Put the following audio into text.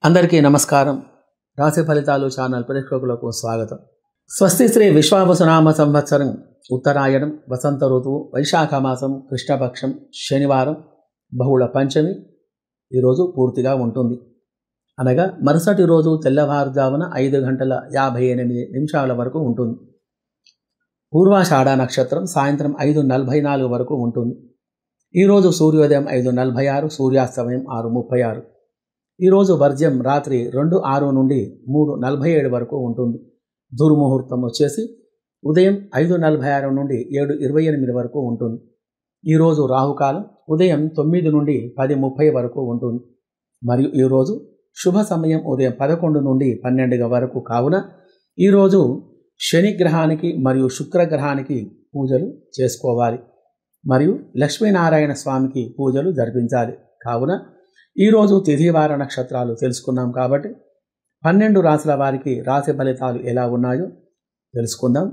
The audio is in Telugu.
అందరికీ నమస్కారం. రాశి ఫలితాలు ఛానల్ ప్రేక్షకులకు స్వాగతం. స్వస్తి శ్రీ విశ్వావసునామ సంవత్సరం ఉత్తరాయణం వసంత ఋతువు వైశాఖ మాసం కృష్ణపక్షం శనివారం బహుళ పంచమి ఈరోజు పూర్తిగా ఉంటుంది. అనగా మరుసటి రోజు తెల్లవారుజామున 5:58 వరకు ఉంటుంది. పూర్వాషాఢ నక్షత్రం సాయంత్రం 5:44 వరకు ఉంటుంది. ఈరోజు సూర్యోదయం 5:46, సూర్యాస్తమయం 6:36. ఈరోజు వర్జ్యం రాత్రి 2:06 నుండి 3:47 వరకు ఉంటుంది. దుర్ముహూర్తం వచ్చేసి ఉదయం 5:46 నుండి 7:28 వరకు ఉంటుంది. ఈరోజు రాహుకాలం ఉదయం 9 నుండి 10:30 వరకు ఉంటుంది. మరియు ఈరోజు శుభ సమయం ఉదయం 11 నుండి 12 వరకు కావున ఈరోజు శనిగ్రహానికి మరియు శుక్రగ్రహానికి పూజలు చేసుకోవాలి. మరియు లక్ష్మీనారాయణ స్వామికి పూజలు జరిపించాలి. కావున ఈరోజు తిథివార నక్షత్రాలు తెలుసుకున్నాం కాబట్టి 12 రాశుల వారికి రాశి ఫలితాలు ఎలా ఉన్నాయో తెలుసుకుందాం.